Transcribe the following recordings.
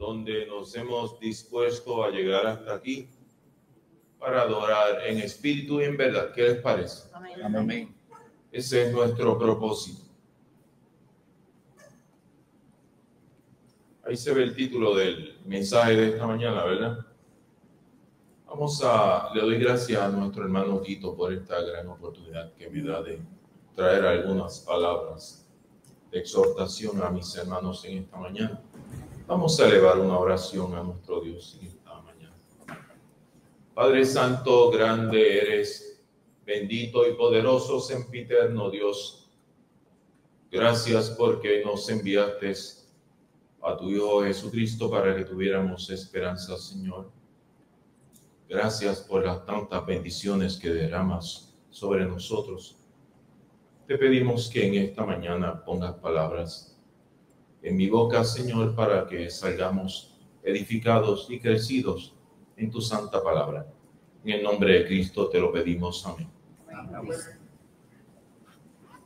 donde nos hemos dispuesto a llegar hasta aquí para adorar en espíritu y en verdad. ¿Qué les parece? Amén. Amén. Ese es nuestro propósito. Ahí se ve el título del mensaje de esta mañana, ¿verdad? Le doy gracias a nuestro hermano Tito por esta gran oportunidad que me da de traer algunas palabras de exhortación a mis hermanos en esta mañana. Vamos a elevar una oración a nuestro Dios en esta mañana. Padre Santo, grande eres, bendito y poderoso, sempiterno Dios. Gracias porque nos enviaste a tu Hijo Jesucristo para que tuviéramos esperanza, Señor. Gracias por las tantas bendiciones que derramas sobre nosotros. Te pedimos que en esta mañana pongas palabras en mi boca, Señor, para que salgamos edificados y crecidos en tu santa palabra. En el nombre de Cristo te lo pedimos. Amén. Amén.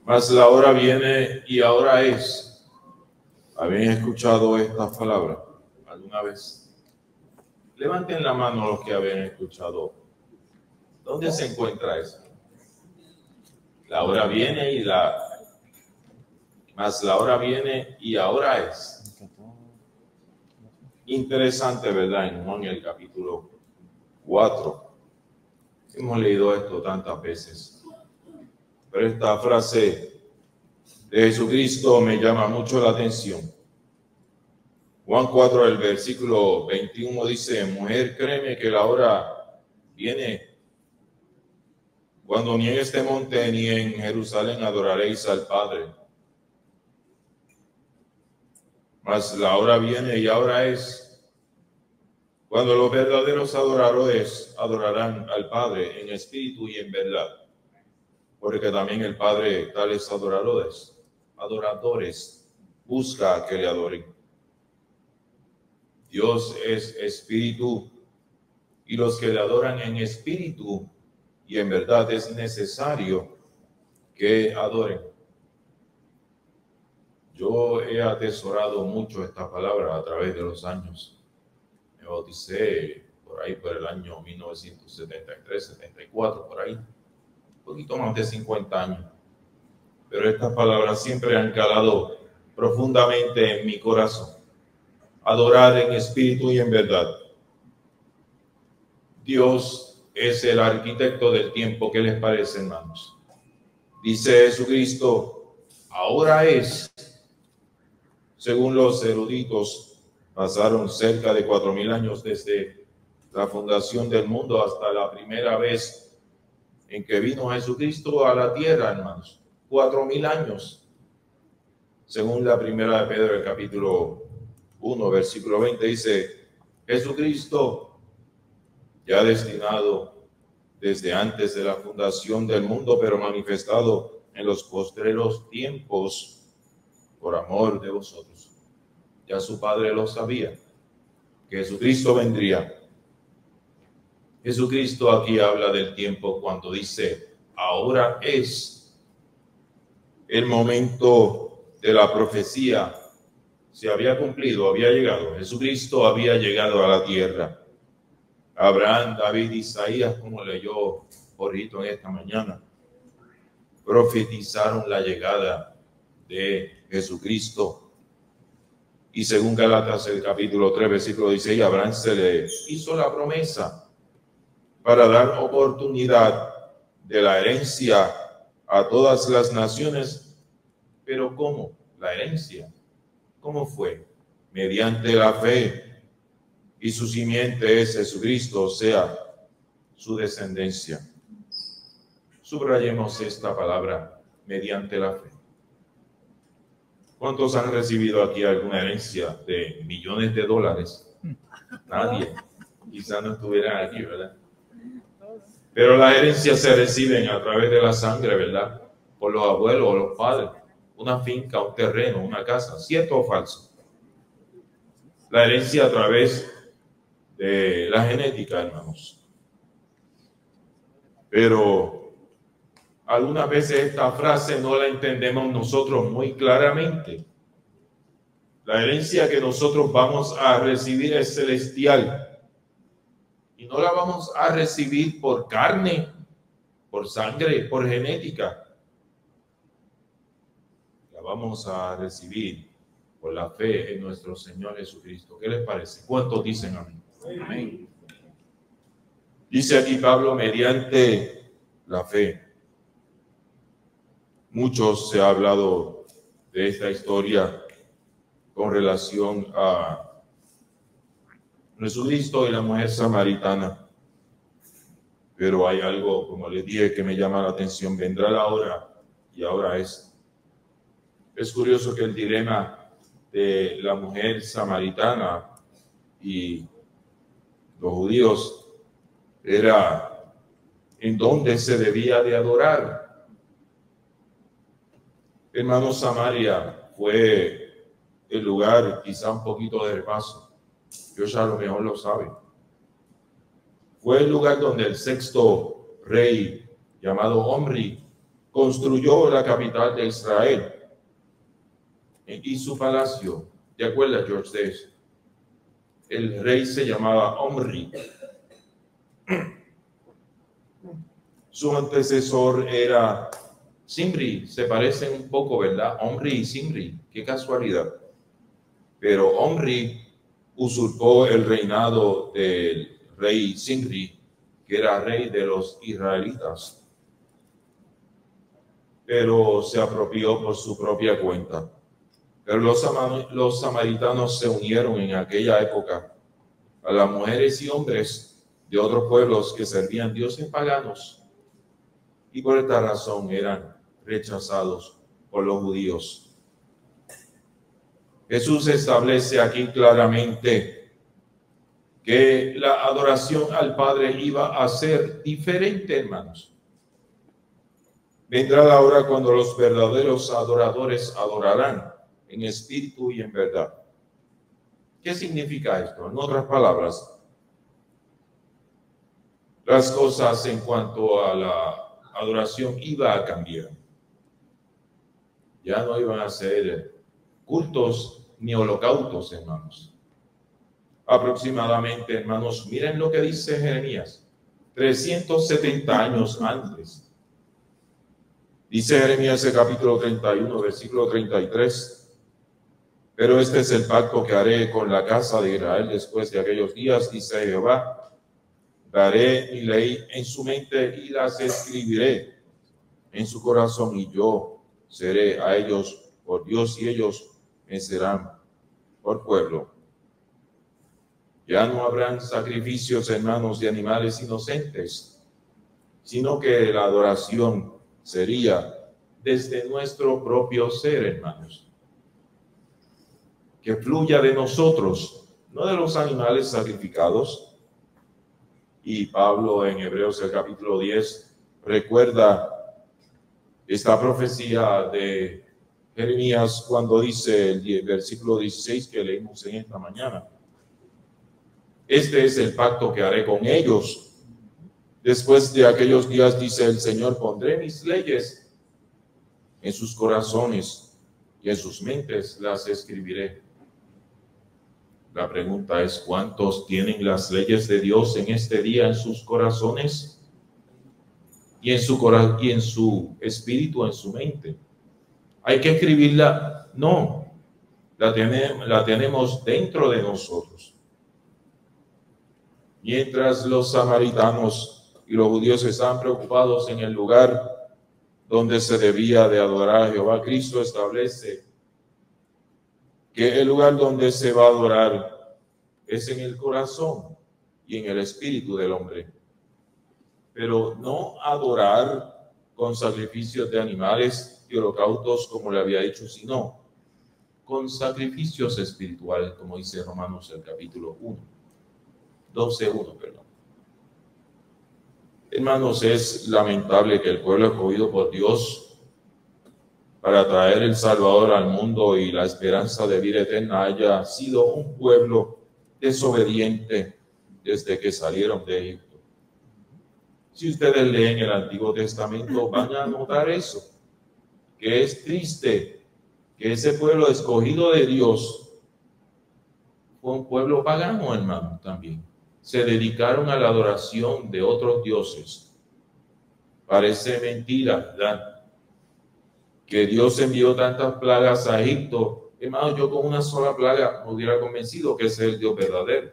Mas la hora viene y ahora es. ¿Habían escuchado estas palabras alguna vez? Levanten la mano los que habían escuchado. ¿Dónde se encuentra eso? La hora viene mas la hora viene y ahora es. Interesante, ¿verdad? En Juan el capítulo 4. Hemos leído esto tantas veces. Pero esta frase de Jesucristo me llama mucho la atención. Juan 4, el versículo 21 dice: mujer, créeme que la hora viene cuando ni en este monte ni en Jerusalén adoraréis al Padre. Mas la hora viene y ahora es cuando los verdaderos adoradores adorarán al Padre en espíritu y en verdad. Porque también el Padre tales adoradores busca que le adoren. Dios es espíritu y los que le adoran en espíritu y en verdad es necesario que adoren. Yo he atesorado mucho esta palabra a través de los años. Me bauticé por ahí por el año 1973, 74, por ahí. Un poquito más de 50 años. Pero estas palabras siempre han calado profundamente en mi corazón. Adorar en espíritu y en verdad. Dios es el arquitecto del tiempo. ¿Qué les parece, hermanos? Dice Jesucristo, ahora es. Según los eruditos, pasaron cerca de 4,000 años desde la fundación del mundo hasta la primera vez en que vino Jesucristo a la tierra, hermanos. 4,000 años. Según la primera de Pedro, el capítulo 1, versículo 20, dice: Jesucristo, ya destinado desde antes de la fundación del mundo, pero manifestado en los postreros tiempos por amor de vosotros. Ya su Padre lo sabía, que Jesucristo vendría. Jesucristo aquí habla del tiempo cuando dice, ahora es el momento de la profecía. Se había cumplido, había llegado. Jesucristo había llegado a la tierra. Abraham, David, Isaías, como leyó Jorgito en esta mañana, profetizaron la llegada de Jesucristo. Y según Gálatas, el capítulo 3, versículo 16, a Abraham se le hizo la promesa para dar oportunidad de la herencia a todas las naciones. Pero ¿cómo? La herencia. ¿Cómo fue? Mediante la fe. Y su simiente es Jesucristo, o sea, su descendencia. Subrayemos esta palabra, mediante la fe. ¿Cuántos han recibido aquí alguna herencia de millones de dólares? Nadie. Quizás no estuvieran aquí, ¿verdad? Pero las herencias se reciben a través de la sangre, ¿verdad? Por los abuelos o los padres. Una finca, un terreno, una casa. ¿Cierto o falso? La herencia a través de la genética, hermanos. Pero algunas veces esta frase no la entendemos nosotros muy claramente. La herencia que nosotros vamos a recibir es celestial. Y no la vamos a recibir por carne, por sangre, por genética. La vamos a recibir por la fe en nuestro Señor Jesucristo. ¿Qué les parece? ¿Cuántos dicen amén? Amén. Dice aquí Pablo, mediante la fe. Muchos se ha hablado de esta historia con relación a Jesucristo y la mujer samaritana. Pero hay algo, como les dije, que me llama la atención. Vendrá la hora, y ahora es. Es curioso que el dilema de la mujer samaritana y los judíos era en dónde se debía de adorar. Hermano, Samaria fue el lugar, quizá un poquito de repaso, Dios a lo mejor lo sabe. Fue el lugar donde el sexto rey, llamado Omri, construyó la capital de Israel y su palacio. ¿Te acuerdas, George, de eso? El rey se llamaba Omri. Su antecesor era Zimri. Se parecen un poco, ¿verdad? Omri y Zimri. Qué casualidad. Pero Omri usurpó el reinado del rey Zimri, que era rey de los israelitas, pero se apropió por su propia cuenta. Pero los samaritanos se unieron en aquella época a las mujeres y hombres de otros pueblos que servían dioses paganos, y por esta razón eran rechazados por los judíos. Jesús establece aquí claramente que la adoración al Padre iba a ser diferente, hermanos. Vendrá la hora cuando los verdaderos adoradores adorarán en espíritu y en verdad. ¿Qué significa esto? En otras palabras, las cosas en cuanto a la adoración iba a cambiar. Ya no iban a ser cultos ni holocaustos, hermanos. Aproximadamente, hermanos, miren lo que dice Jeremías, 370 años antes. Dice Jeremías, el capítulo 31, versículo 33. Pero este es el pacto que haré con la casa de Israel después de aquellos días, dice Jehová. Daré mi ley en su mente y las escribiré en su corazón, y yo seré a ellos por Dios y ellos me serán por pueblo. Ya no habrán sacrificios, hermanos, de animales inocentes, sino que la adoración sería desde nuestro propio ser, hermanos. Que fluya de nosotros, no de los animales sacrificados. Y Pablo en Hebreos el capítulo 10 recuerda esta profecía de Jeremías cuando dice el versículo 16 que leímos en esta mañana. Este es el pacto que haré con ellos. Después de aquellos días, dice el Señor, pondré mis leyes en sus corazones y en sus mentes las escribiré. La pregunta es, ¿cuántos tienen las leyes de Dios en este día en sus corazones y en su espíritu, en su mente? ¿Hay que escribirla? No, la tenemos dentro de nosotros. Mientras los samaritanos y los judíos estaban preocupados en el lugar donde se debía de adorar a Jehová, Cristo establece que el lugar donde se va a adorar es en el corazón y en el espíritu del hombre. Pero no adorar con sacrificios de animales y holocaustos, como le había dicho, sino con sacrificios espirituales, como dice Romanos el capítulo 12:1, perdón. Hermanos, es lamentable que el pueblo escogido por Dios para traer el Salvador al mundo y la esperanza de vida eterna haya sido un pueblo desobediente desde que salieron de Egipto. Si ustedes leen el Antiguo Testamento, van a notar eso, que es triste que ese pueblo escogido de Dios fue un pueblo pagano, hermano, también. Se dedicaron a la adoración de otros dioses. Parece mentira, ¿verdad?, que Dios envió tantas plagas a Egipto. Hermano, yo con una sola plaga me hubiera convencido que ese es el Dios verdadero.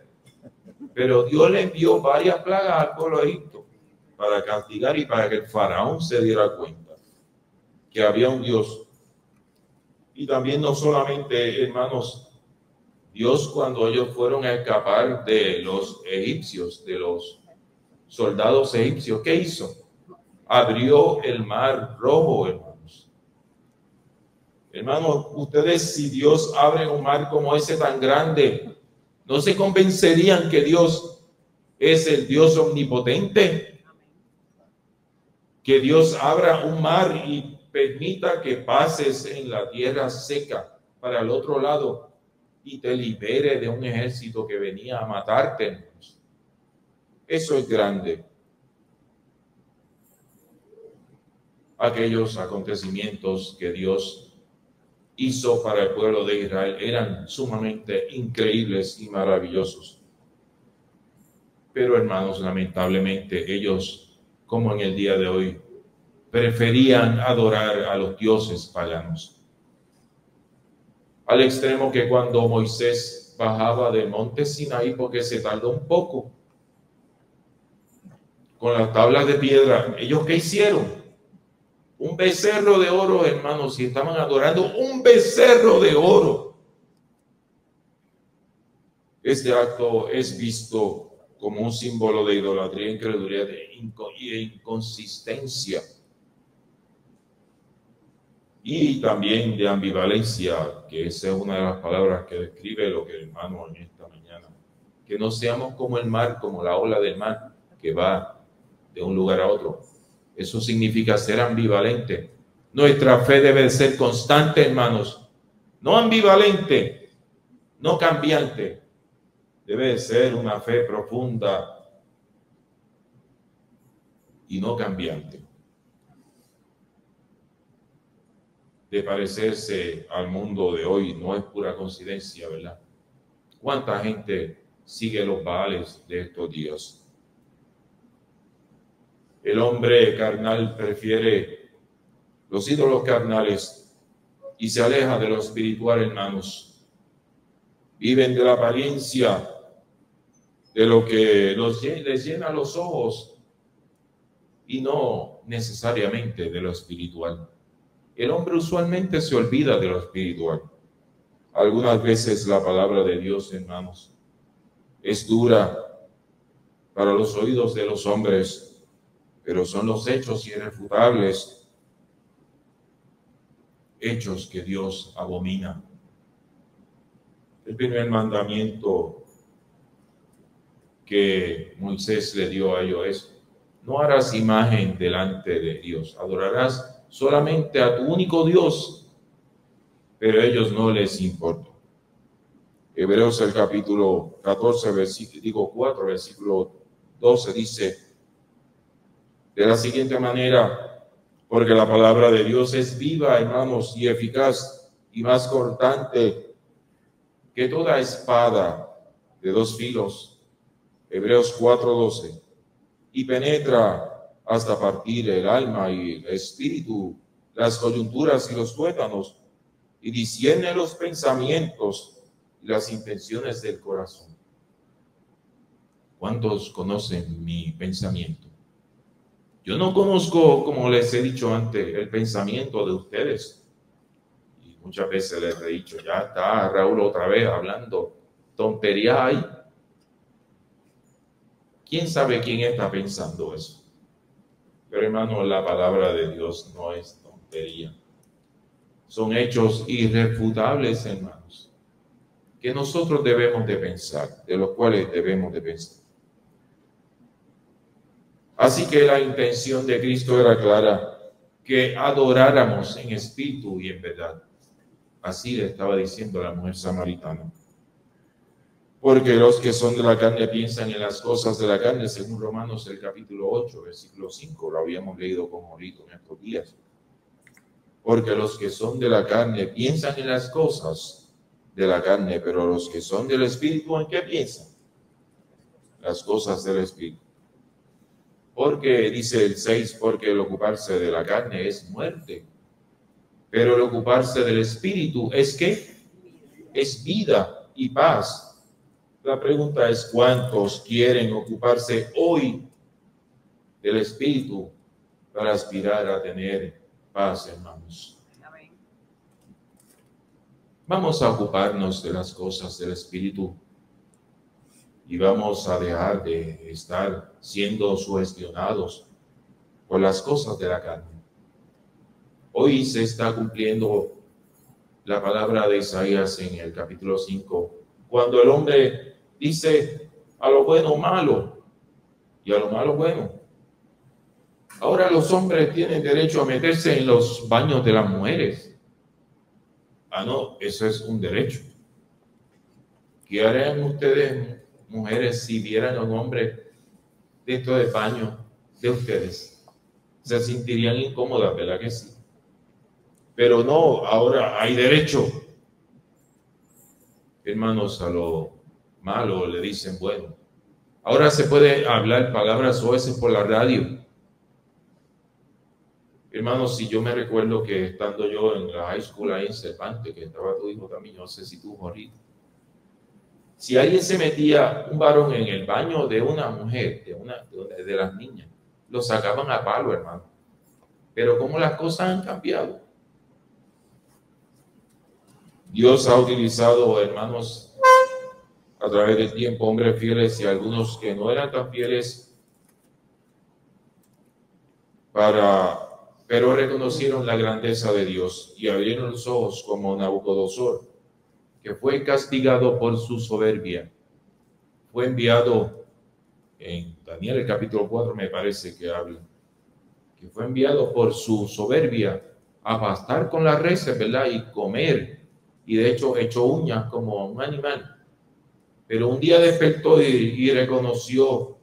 Pero Dios le envió varias plagas al pueblo de Egipto para castigar y para que el faraón se diera cuenta que había un Dios. Y también no solamente, hermanos, Dios, cuando ellos fueron a escapar de los egipcios, de los soldados egipcios, ¿qué hizo? Abrió el mar rojo, hermanos. Hermanos, ustedes, si Dios abre un mar como ese tan grande, ¿no se convencerían que Dios es el Dios omnipotente? Que Dios abra un mar y permita que pases en la tierra seca para el otro lado y te libere de un ejército que venía a matarte. Eso es grande. Aquellos acontecimientos que Dios hizo para el pueblo de Israel eran sumamente increíbles y maravillosos. Pero, hermanos, lamentablemente ellos, como en el día de hoy, preferían adorar a los dioses paganos. Al extremo que cuando Moisés bajaba del monte Sinaí, porque se tardó un poco con las tablas de piedra, ¿ellos qué hicieron? Un becerro de oro, hermanos, y estaban adorando un becerro de oro. Este acto es visto como un símbolo de idolatría, incredulidad e inconsistencia. Y también de ambivalencia, que esa es una de las palabras que describe lo que el hermano en esta mañana. Que no seamos como el mar, como la ola del mar, que va de un lugar a otro. Eso significa ser ambivalente. Nuestra fe debe ser constante, hermanos. No ambivalente, no cambiante. Debe ser una fe profunda y no cambiante. De parecerse al mundo de hoy no es pura coincidencia, ¿verdad? ¿Cuánta gente sigue los baales de estos días? El hombre carnal prefiere los ídolos carnales y se aleja de lo espiritual, hermanos. Viven de la apariencia, de lo que les llena los ojos y no necesariamente de lo espiritual. El hombre usualmente se olvida de lo espiritual. Algunas veces la palabra de Dios, hermanos, es dura para los oídos de los hombres, pero son los hechos irrefutables, hechos que Dios abomina. El primer mandamiento que Moisés le dio a ellos es: no harás imagen delante de Dios, adorarás solamente a tu único Dios. Pero a ellos no les importó. Hebreos el capítulo 14, versículo 4, versículo 12 dice de la siguiente manera: porque la palabra de Dios es viva, hermanos, y eficaz, y más cortante que toda espada de dos filos. Hebreos 4:12. Y penetra hasta partir el alma y el espíritu, las coyunturas y los tuétanos, y discierne los pensamientos y las intenciones del corazón. ¿Cuántos conocen mi pensamiento? Yo no conozco, como les he dicho antes, el pensamiento de ustedes. Y muchas veces les he dicho: ya está Raúl otra vez hablando tonterías ahí. ¿Quién sabe quién está pensando eso? Pero, hermano, la palabra de Dios no es tontería. Son hechos irrefutables, hermanos, que nosotros debemos de pensar, de los cuales debemos de pensar. Así que la intención de Cristo era clara: que adoráramos en espíritu y en verdad. Así le estaba diciendo a la mujer samaritana. Porque los que son de la carne piensan en las cosas de la carne, según Romanos el capítulo 8, versículo 5, lo habíamos leído con Jorito en estos días. Porque los que son de la carne piensan en las cosas de la carne, pero los que son del Espíritu, ¿en qué piensan? Las cosas del Espíritu. Porque, dice el 6, porque el ocuparse de la carne es muerte, pero el ocuparse del Espíritu es ¿qué? Es vida y paz. La pregunta es, ¿cuántos quieren ocuparse hoy del Espíritu para aspirar a tener paz, hermanos? Amén. Vamos a ocuparnos de las cosas del Espíritu y vamos a dejar de estar siendo sugestionados por las cosas de la carne. Hoy se está cumpliendo la palabra de Isaías en el capítulo 5, cuando el hombre dice a lo bueno malo y a lo malo bueno. Ahora los hombres tienen derecho a meterse en los baños de las mujeres. Ah, no, eso es un derecho. ¿Qué harían ustedes, mujeres, si vieran a un hombre dentro del baño de ustedes? Se sentirían incómodas, ¿verdad que sí? Pero no, ahora hay derecho. Hermanos, a lo malo le dicen bueno. Ahora se puede hablar palabras oeces por la radio. Hermanos, si yo me recuerdo que estando yo en la high school ahí en Cervantes, que estaba tu hijo también, no sé si tú, Jorito. Si alguien se metía, un varón, en el baño de una mujer, de las niñas, lo sacaban a palo, hermano. Pero como las cosas han cambiado. Dios ha utilizado, hermanos, a través del tiempo, hombres fieles y algunos que no eran tan fieles, pero reconocieron la grandeza de Dios y abrieron los ojos como Nabucodonosor, que fue castigado por su soberbia. Fue enviado, en Daniel el capítulo 4 me parece que habla, que fue enviado por su soberbia a pastar con las reses, ¿verdad? Y comer. Y de hecho echó uñas como un animal. Pero un día despertó y reconoció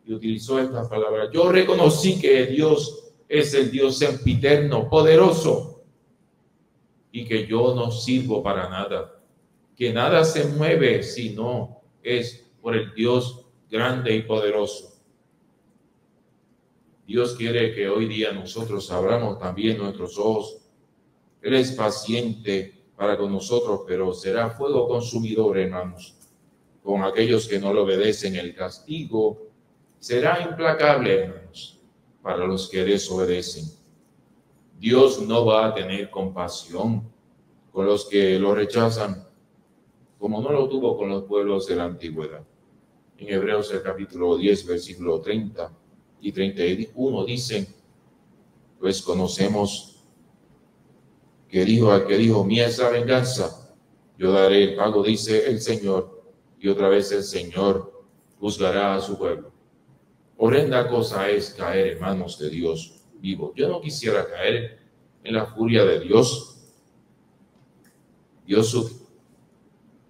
y utilizó estas palabras. Yo reconocí que Dios es el Dios sempiterno, poderoso, y que yo no sirvo para nada, que nada se mueve si no es por el Dios grande y poderoso. Dios quiere que hoy día nosotros abramos también nuestros ojos. Él es paciente para con nosotros, pero será fuego consumidor, hermanos, con aquellos que no le obedecen. El castigo será implacable, hermanos, para los que desobedecen. Dios no va a tener compasión con los que lo rechazan, como no lo tuvo con los pueblos de la antigüedad. En Hebreos el capítulo 10, versículo 30 y 31 dicen, pues conocemos que dijo al que dijo, mía es la venganza, yo daré el pago, dice el Señor, y otra vez el Señor juzgará a su pueblo. Horrenda cosa es caer en manos de Dios vivo. Yo no quisiera caer en la furia de Dios. Dios,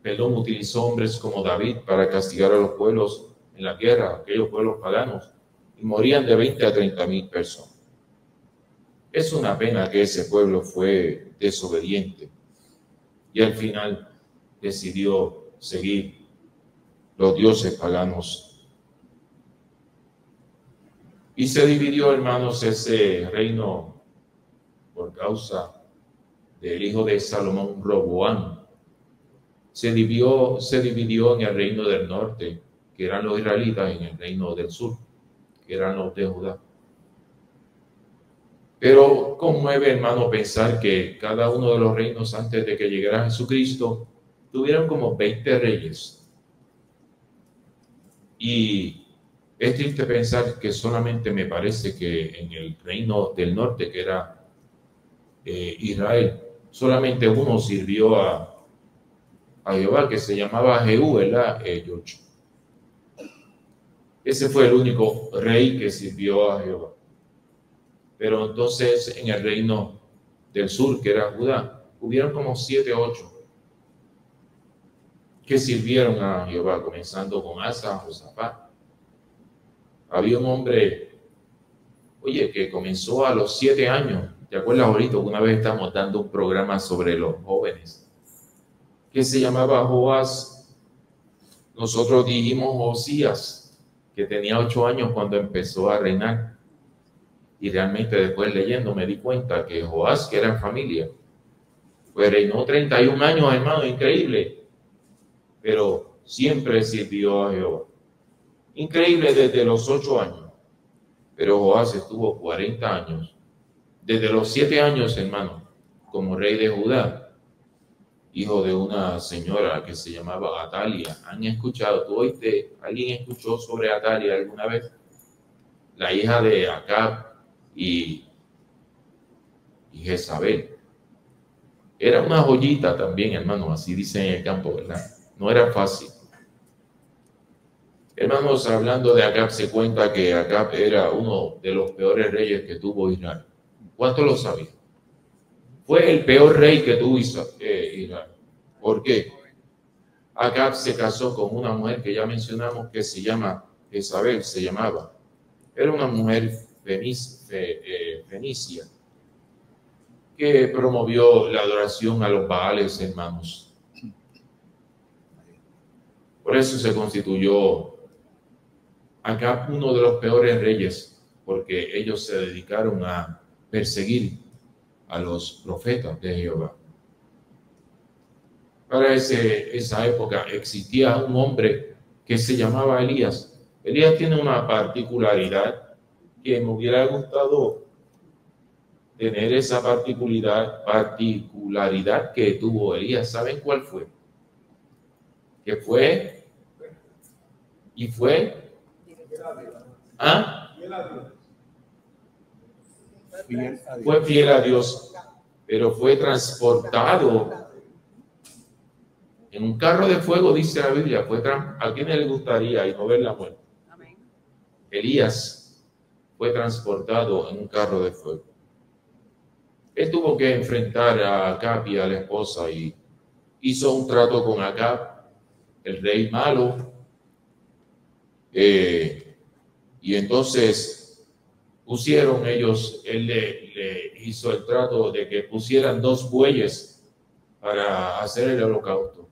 utilizó hombres como David para castigar a los pueblos en la guerra, aquellos pueblos paganos, y morían de 20 a 30,000 personas. Es una pena que ese pueblo fue desobediente y al final decidió seguir los dioses paganos. Y se dividió, hermanos, ese reino por causa del hijo de Salomón, Roboam. Se dividió en el reino del norte, que eran los israelitas, en el reino del sur, que eran los de Judá. Pero conmueve, hermano, pensar que cada uno de los reinos antes de que llegara Jesucristo tuvieron como 20 reyes. Y es triste pensar que solamente me parece que en el reino del norte, que era Israel, solamente uno sirvió a Jehová, que se llamaba Jehú, ¿verdad? Ese fue el único rey que sirvió a Jehová. Pero entonces en el reino del sur, que era Judá, hubieron como 7 o 8 que sirvieron a Jehová, comenzando con Asa, Josafat. Había un hombre, oye, que comenzó a los 7 años. ¿Te acuerdas ahorita? Una vez estamos dando un programa sobre los jóvenes. que se llamaba Joás. Nosotros dijimos Josías, que tenía 8 años cuando empezó a reinar. Y realmente después leyendo me di cuenta que Joás, que era en familia, pues reinó 31 años, hermano, increíble. Pero siempre sirvió a Jehová. Increíble desde los 8 años. Pero Joás estuvo 40 años. Desde los 7 años, hermano, como rey de Judá, hijo de una señora que se llamaba Atalia. ¿Han escuchado? ¿Tú oíste? ¿Alguien escuchó sobre Atalia alguna vez? La hija de Acab y Jezabel. Era una joyita también, hermano, así dicen en el campo, ¿verdad? No era fácil. Hermanos, hablando de Acab, se cuenta que Acab era uno de los peores reyes que tuvo Israel. ¿Cuántos lo sabían? Fue el peor rey que tuvo Israel. ¿Por qué? Acab se casó con una mujer que ya mencionamos que se llama Jezabel, se llamaba. Era una mujer fenicia que promovió la adoración a los Baales, hermanos. Por eso se constituyó Acab uno de los peores reyes, porque ellos se dedicaron a perseguir a los profetas de Jehová. Para esa época existía un hombre que se llamaba Elías. Elías tiene una particularidad que me hubiera gustado tener esa particularidad que tuvo Elías. ¿Saben cuál fue? Que fue y fue fue fiel a Dios, pero fue transportado en un carro de fuego, dice la Biblia. ¿A quién le gustaría y no ver la muerte? Elías fue transportado en un carro de fuego. Él tuvo que enfrentar a Acab y a la esposa y hizo un trato con Acab, el rey malo, y entonces él le hizo el trato de que pusieran 2 bueyes para hacer el holocausto.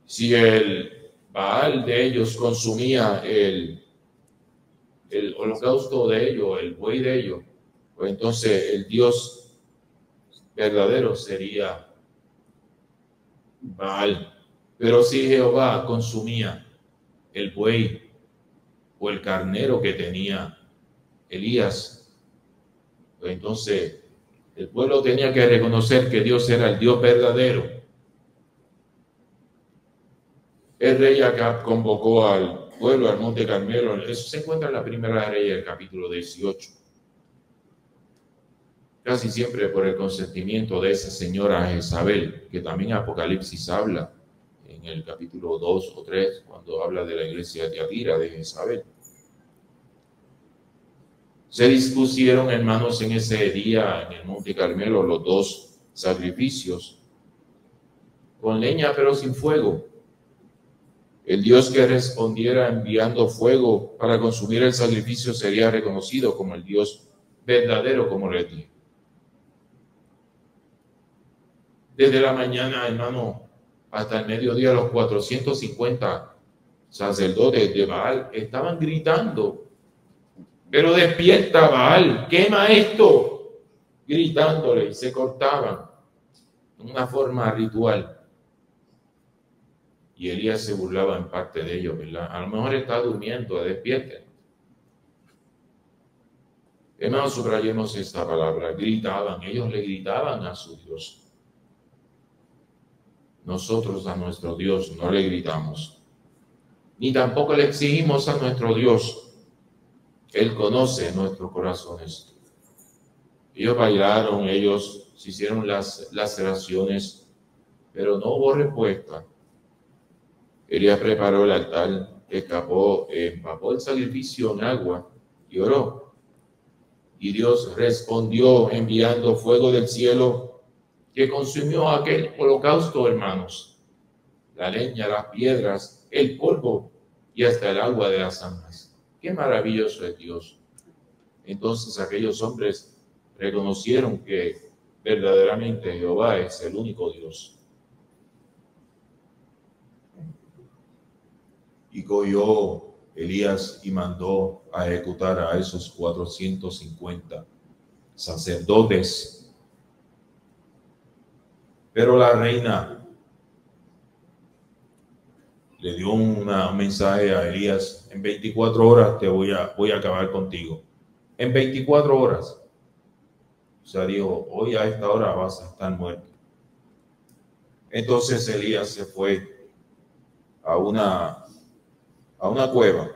Si el Baal de ellos consumía el holocausto de ellos, el buey de ellos, pues entonces el Dios verdadero sería Baal. Pero si Jehová consumía el buey o el carnero que tenía Elías, pues entonces el pueblo tenía que reconocer que Dios era el Dios verdadero. El rey Acab convocó al pueblo al monte Carmelo. Eso se encuentra en la primera de Reyes, el capítulo 18. Casi siempre por el consentimiento de esa señora Jezabel, que también Apocalipsis habla en el capítulo 2 o 3, cuando habla de la iglesia de Tiatira, de Jezabel. Se dispusieron, hermanos, en ese día en el monte Carmelo los 2 sacrificios, con leña pero sin fuego. El Dios que respondiera enviando fuego para consumir el sacrificio sería reconocido como el Dios verdadero, como les dije. Desde la mañana, hermano, hasta el mediodía, los 450 sacerdotes de Baal estaban gritando: pero despierta, Baal, quema esto, gritándole, y se cortaban en una forma ritual. Y Elías se burlaba en parte de ellos, ¿verdad? A lo mejor está durmiendo, despierten. Hermanos, subrayemos esta palabra. Gritaban, ellos le gritaban a su Dios. Nosotros a nuestro Dios no le gritamos, ni tampoco le exigimos a nuestro Dios. Él conoce nuestros corazones. Ellos bailaron, ellos se hicieron las laceraciones, pero no hubo respuesta. Elías preparó el altar, empapó el sacrificio en agua y oró. Y Dios respondió enviando fuego del cielo que consumió aquel holocausto, hermanos. La leña, las piedras, el polvo y hasta el agua de las aguas. Qué maravilloso es Dios. Entonces aquellos hombres reconocieron que verdaderamente Jehová es el único Dios. Y cogió Elías y mandó a ejecutar a esos 450 sacerdotes. Pero la reina le dio un mensaje a Elías: en 24 horas voy a acabar contigo. En 24 horas. O sea, dijo, hoy a esta hora vas a estar muerto. Entonces Elías se fue a una cueva,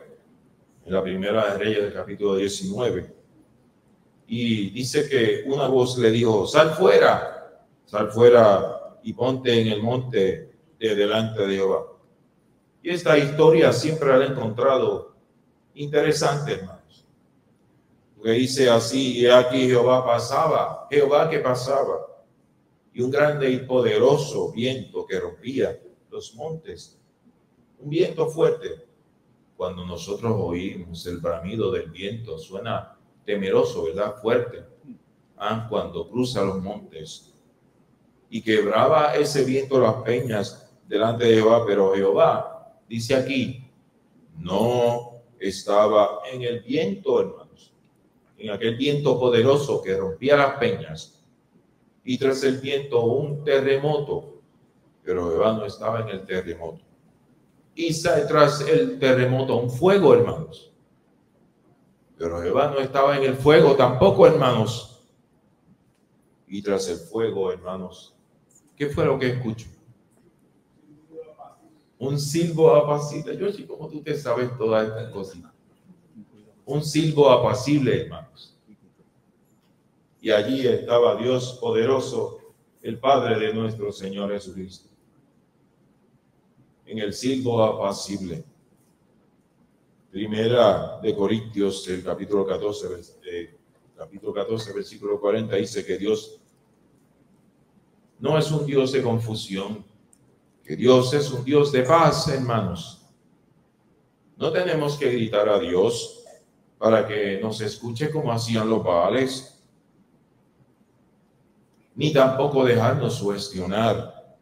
en la primera de Reyes del capítulo 19. Y dice que una voz le dijo, sal fuera y ponte en el monte de delante de Jehová. Y esta historia siempre la he encontrado interesante, hermanos. Porque dice así, y aquí Jehová que pasaba, y un grande y poderoso viento que rompía los montes, un viento fuerte. Cuando nosotros oímos el bramido del viento, suena temeroso, ¿verdad? Fuerte. Cuando cruza los montes. Y quebraba ese viento las peñas delante de Jehová, pero Jehová, dice aquí, no estaba en el viento, hermanos, en aquel viento poderoso que rompía las peñas, y tras el viento un terremoto, pero Jehová no estaba en el terremoto. Y tras el terremoto un fuego, hermanos, pero Jehová no estaba en el fuego tampoco, hermanos. Y tras el fuego, hermanos, ¿qué fue lo que escucho? Un silbo apacible. Yo sí, como tú te sabes todas estas cositas. Un silbo apacible, hermanos. Y allí estaba Dios poderoso, el Padre de nuestro Señor Jesucristo, en el silbo apacible. Primera de Corintios, el capítulo 14, versículo 40, dice que Dios no es un Dios de confusión, que Dios es un Dios de paz, hermanos. No tenemos que gritar a Dios para que nos escuche como hacían los Baales, ni tampoco dejarnos sugestionar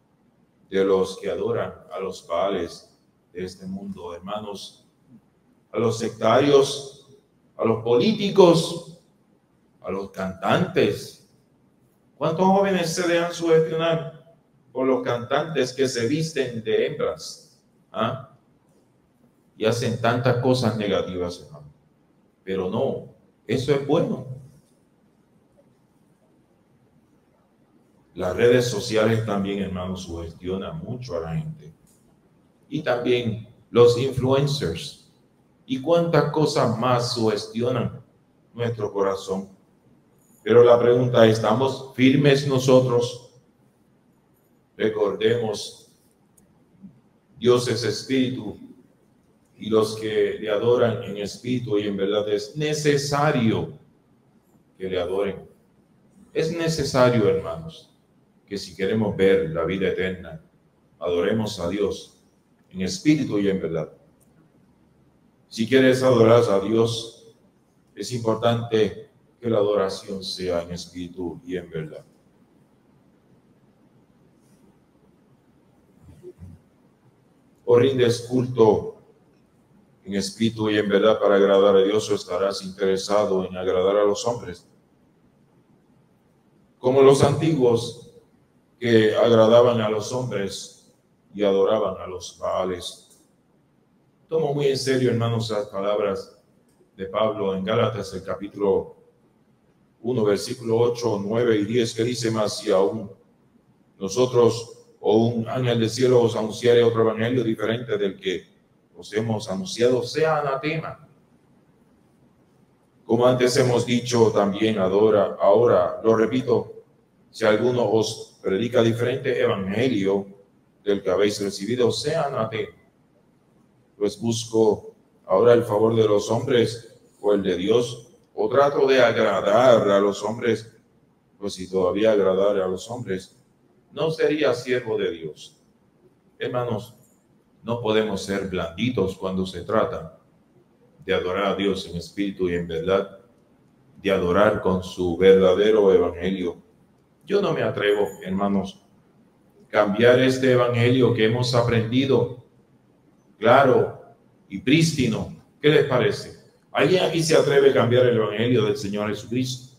de los que adoran a los Baales de este mundo, hermanos, a los sectarios, a los políticos, a los cantantes. ¿Cuántos jóvenes se dejan sugestionar por los cantantes que se visten de hembras? Y hacen tantas cosas negativas, hermano. Pero no, eso es bueno. Las redes sociales también, hermanos, sugestionan mucho a la gente. Y también los influencers. Y cuántas cosas más sugestionan nuestro corazón. Pero la pregunta es, ¿estamos firmes nosotros? Recordemos, Dios es espíritu, y los que le adoran en espíritu y en verdad es necesario que le adoren. Es necesario, hermanos, que si queremos ver la vida eterna, adoremos a Dios en espíritu y en verdad. Si quieres adorar a Dios, es importante que la adoración sea en espíritu y en verdad. O rindes culto en espíritu y en verdad para agradar a Dios, o estarás interesado en agradar a los hombres, como los antiguos que agradaban a los hombres y adoraban a los Baales. Tomo muy en serio, hermanos, las palabras de Pablo en Gálatas, el capítulo 1, versículo 8, 9 y 10, que dice más: si aún nosotros o un ángel del cielo os anunciare otro evangelio diferente del que os hemos anunciado, sea anatema. Como antes hemos dicho también, ahora lo repito, si alguno os predica diferente evangelio del que habéis recibido, sea anatema. Pues busco ahora el favor de los hombres o el de Dios, o trato de agradar a los hombres. Pues si todavía agradara a los hombres, no sería siervo de Dios. Hermanos, no podemos ser blanditos cuando se trata de adorar a Dios en espíritu y en verdad, de adorar con su verdadero evangelio. Yo no me atrevo, hermanos, cambiar este evangelio que hemos aprendido. Claro, y prístino. ¿Qué les parece? ¿Alguien aquí se atreve a cambiar el evangelio del Señor Jesucristo?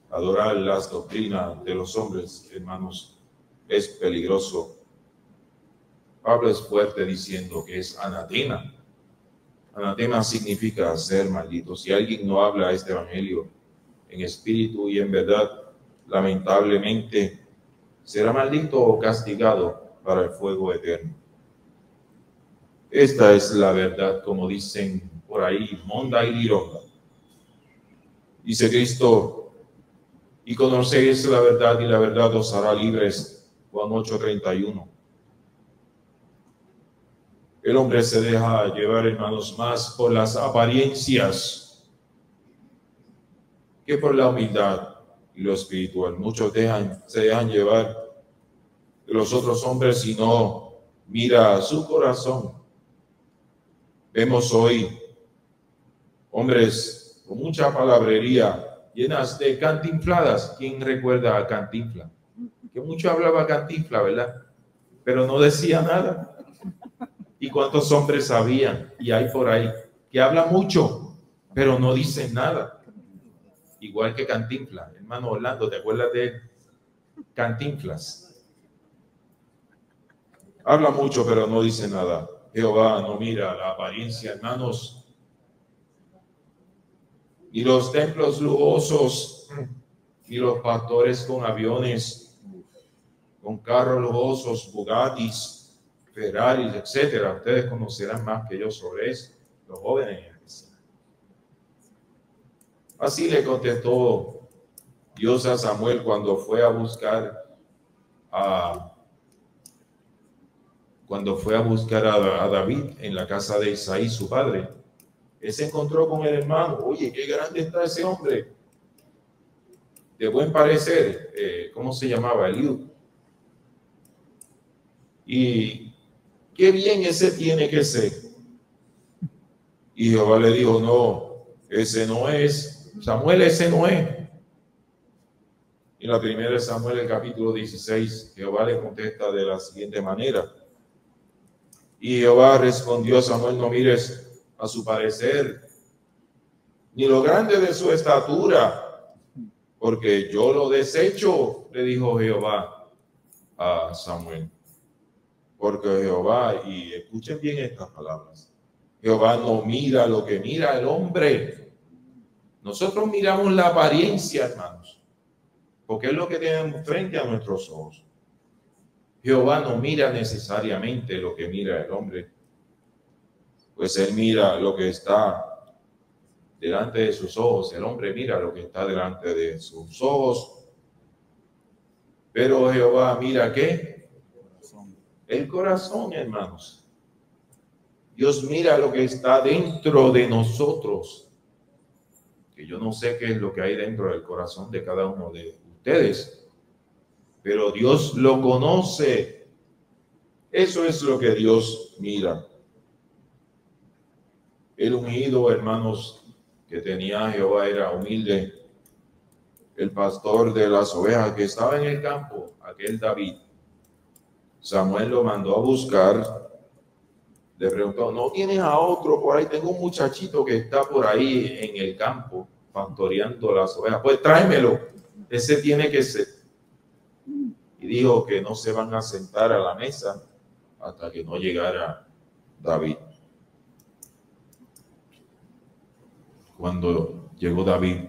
Adorar las doctrinas de los hombres, hermanos, es peligroso. Pablo es fuerte diciendo que es anatema. Anatema significa ser maldito. Si alguien no habla este evangelio en espíritu y en verdad, lamentablemente será maldito o castigado para el fuego eterno. Esta es la verdad, como dicen por ahí, monda y lironda. Dice Cristo, y conocéis la verdad y la verdad os hará libres. Juan 8:31. El hombre se deja llevar, hermanos, más por las apariencias que por la humildad y lo espiritual. Muchos se dejan llevar de los otros hombres y no mira su corazón. Vemos hoy hombres con mucha palabrería, llenas de cantinfladas. ¿Quién recuerda a Cantinfla? Que mucho hablaba Cantinfla, ¿verdad? Pero no decía nada. ¿Y cuántos hombres sabían? Y hay por ahí que habla mucho, pero no dicen nada. Igual que Cantinfla. Hermano Orlando, ¿te acuerdas de Cantinflas? Habla mucho, pero no dice nada. Jehová no mira la apariencia, hermanos. Y los templos lujosos, y los pastores con aviones, con carros lujosos, Bugattis, Ferraris, etcétera. Ustedes conocerán más que yo sobre eso, los jóvenes. Así le contestó Dios a Samuel cuando fue a buscar a David en la casa de Isaí, su padre. Él se encontró con el hermano. Oye, qué grande está ese hombre. De buen parecer. ¿Cómo se llamaba? Eliud. Y qué bien ese tiene que ser. Y Jehová le dijo, no, ese no es. Samuel, ese no es. En la primera de Samuel, el capítulo 16, Jehová le contesta de la siguiente manera. Y Jehová respondió a Samuel, no mires a su parecer, ni lo grande de su estatura, porque yo lo desecho, le dijo Jehová a Samuel. Porque Jehová, y escuchen bien estas palabras, Jehová no mira lo que mira el hombre. Nosotros miramos la apariencia, hermanos, porque es lo que tenemos frente a nuestros ojos. Jehová no mira necesariamente lo que mira el hombre, pues él mira lo que está delante de sus ojos. El hombre mira lo que está delante de sus ojos. Pero Jehová mira ¿qué? El corazón, hermanos. Dios mira lo que está dentro de nosotros. Que yo no sé qué es lo que hay dentro del corazón de cada uno de ustedes, pero Dios lo conoce. Eso es lo que Dios mira. El ungido, hermanos, que tenía Jehová era humilde. El pastor de las ovejas que estaba en el campo, aquel David. Samuel lo mandó a buscar. Le preguntó, ¿no tienes a otro por ahí? Tengo un muchachito que está por ahí en el campo, pastoreando las ovejas. Pues tráemelo. Ese tiene que ser. Y dijo que no se van a sentar a la mesa hasta que no llegara David. Cuando llegó David,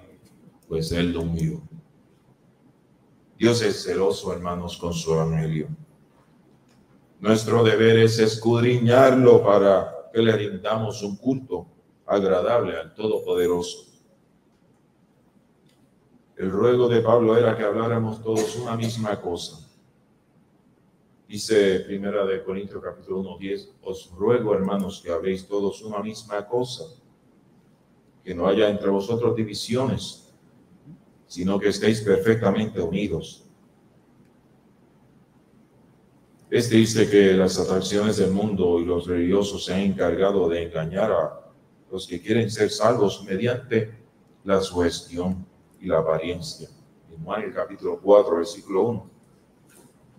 pues él lo humilló. Dios es celoso, hermanos, con su evangelio. Nuestro deber es escudriñarlo para que le rindamos un culto agradable al Todopoderoso. El ruego de Pablo era que habláramos todos una misma cosa. Dice 1 Corintios capítulo 1:10, os ruego, hermanos, que habléis todos una misma cosa, que no haya entre vosotros divisiones, sino que estéis perfectamente unidos. Dice que las atracciones del mundo y los religiosos se han encargado de engañar a los que quieren ser salvos mediante la sugestión y la apariencia. En Juan el capítulo 4, versículo 1.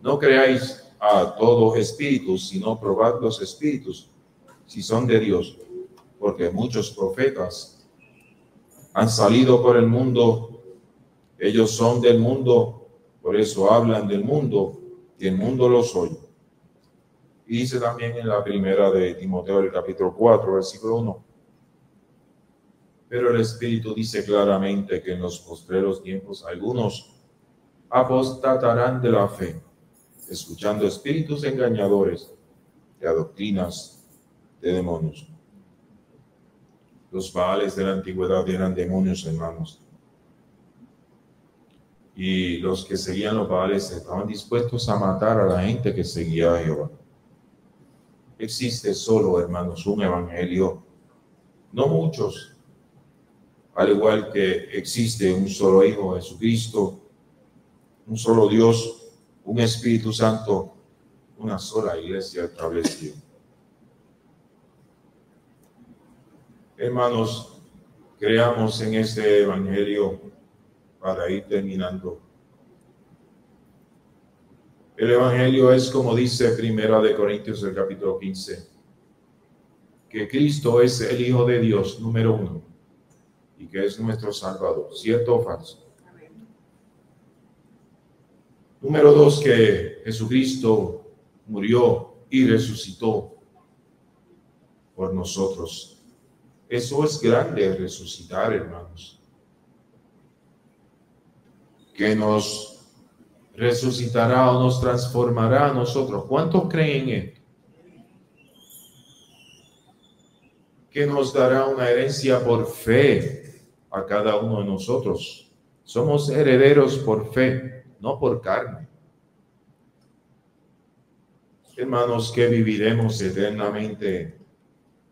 No creáis a todo espíritu, sino probad los espíritus, si son de Dios, porque muchos profetas han salido por el mundo, ellos son del mundo, por eso hablan del mundo, y el mundo los oye. Y dice también en la primera de Timoteo, el capítulo 4, versículo 1. Pero el Espíritu dice claramente que en los postreros tiempos algunos apostatarán de la fe, escuchando espíritus engañadores y a doctrinas de demonios. Los Baales de la antigüedad eran demonios, hermanos. Y los que seguían los Baales estaban dispuestos a matar a la gente que seguía a Jehová. Existe solo, hermanos, un evangelio, no muchos, al igual que existe un solo Hijo, Jesucristo, un solo Dios, un Espíritu Santo, una sola iglesia establecida. Hermanos, creamos en este evangelio para ir terminando. El evangelio es, como dice Primera de Corintios, el capítulo 15, que Cristo es el Hijo de Dios, número 1, y que es nuestro Salvador. ¿Cierto o falso? Número 2, que Jesucristo murió y resucitó por nosotros. Eso es grande, resucitar, hermanos. Que nos resucitará o nos transformará a nosotros. ¿Cuántos creen en esto? Que nos dará una herencia por fe a cada uno de nosotros. Somos herederos por fe, no por carne. Hermanos, que viviremos eternamente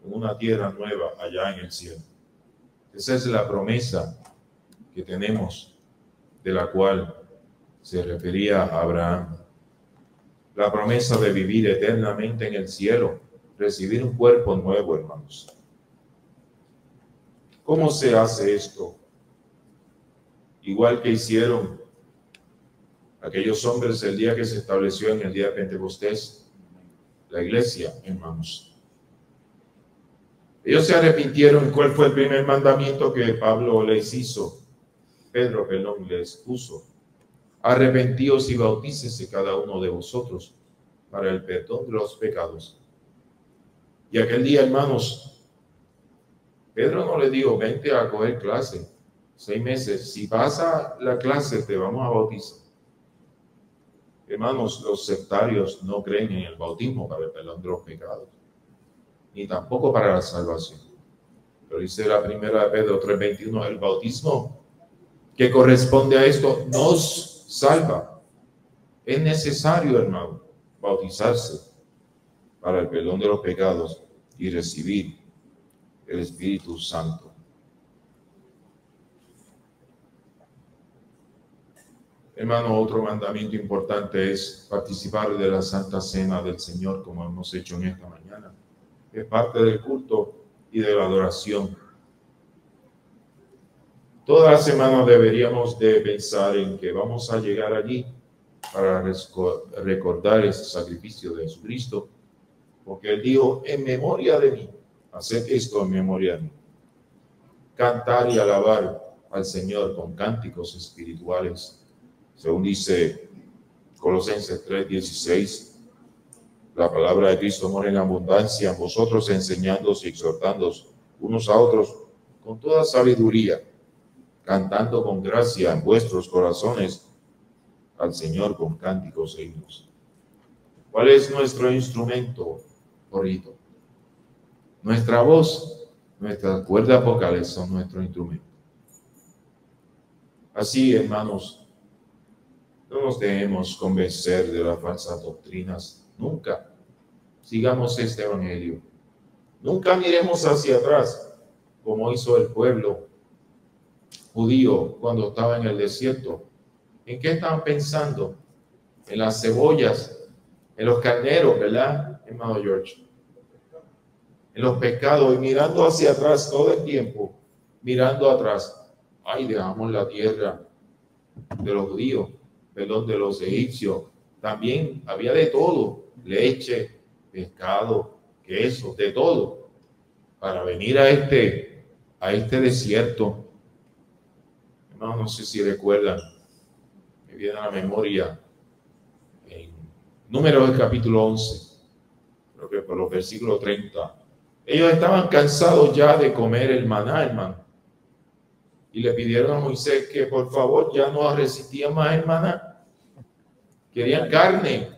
en una tierra nueva allá en el cielo. Esa es la promesa que tenemos, de la cual se refería a Abraham. La promesa de vivir eternamente en el cielo, recibir un cuerpo nuevo, hermanos. ¿Cómo se hace esto? Igual que hicieron aquellos hombres el día que se estableció en el día de Pentecostés, la iglesia, hermanos. Ellos se arrepintieron. ¿Cuál fue el primer mandamiento que Pedro les puso? Arrepentíos y bautícese cada uno de vosotros para el perdón de los pecados. Y aquel día, hermanos, Pedro no le dijo, vente a coger clase, 6 meses. Si pasa la clase, te vamos a bautizar. Hermanos, los sectarios no creen en el bautismo para el perdón de los pecados, ni tampoco para la salvación. Pero dice la primera de Pedro 3:21, el bautismo que corresponde a esto nos salva. Es necesario, hermano, bautizarse para el perdón de los pecados y recibir el Espíritu Santo. Hermano, otro mandamiento importante es participar de la Santa Cena del Señor, como hemos hecho en esta mañana. Es parte del culto y de la adoración. Toda la semana deberíamos de pensar en que vamos a llegar allí para recordar ese sacrificio de Jesucristo, porque Él dijo, en memoria de mí, haced esto en memoria de mí. Cantar y alabar al Señor con cánticos espirituales, según dice Colosenses 3:16, la palabra de Cristo mora en abundancia en vosotros, enseñándoos y exhortándoos unos a otros con toda sabiduría, cantando con gracia en vuestros corazones al Señor con cánticos e himnos. ¿Cuál es nuestro instrumento, Jorrito? Nuestra voz, nuestras cuerdas vocales son nuestro instrumento. Así, hermanos, no nos dejemos convencer de las falsas doctrinas. Nunca. Sigamos este evangelio. Nunca miremos hacia atrás, como hizo el pueblo judío cuando estaba en el desierto. ¿En qué estaban pensando? En las cebollas, en los carneros, ¿verdad, hermano George? En los pecados, y mirando hacia atrás todo el tiempo, mirando atrás. Ay, dejamos la tierra de los judíos, perdón, de los egipcios, también había de todo, leche, pescado, queso, de todo, para venir a este desierto. No sé si recuerdan, me viene a la memoria en Números del capítulo 11, creo que por los versículos 30. Ellos estaban cansados ya de comer el maná, hermano, y le pidieron a Moisés que por favor ya no resistían más el maná, querían carne.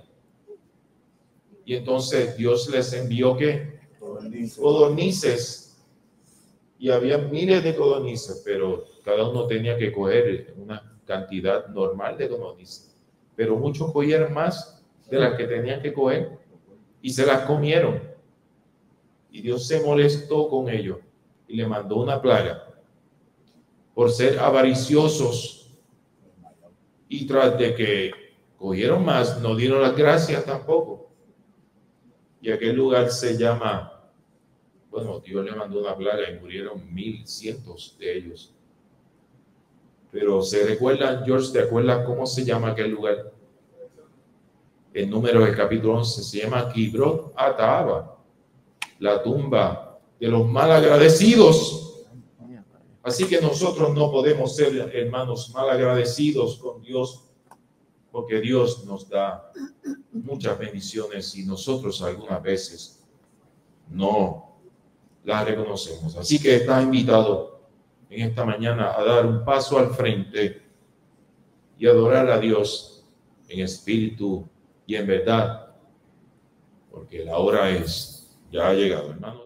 Y entonces Dios les envió ¿qué? Codornices. Y había miles de codornices, pero cada uno tenía que coger una cantidad normal de codornices. Pero muchos cogieron más de las que tenían que coger y se las comieron. Y Dios se molestó con ellos y le mandó una plaga por ser avariciosos. Y tras de que cogieron más, no dieron las gracias tampoco. Y aquel lugar se llama... Bueno, Dios le mandó una plaga y murieron cientos de ellos. Pero ¿se recuerdan, George? ¿Te acuerdas cómo se llama aquel lugar? En Números del capítulo 11 se llama Kibrot Ataaba, la tumba de los malagradecidos. Así que nosotros no podemos ser, hermanos, malagradecidos con Dios, porque Dios nos da muchas bendiciones y nosotros algunas veces no las reconocemos. Así que estás invitado en esta mañana a dar un paso al frente y adorar a Dios en espíritu y en verdad, porque la hora ya ha llegado, hermano.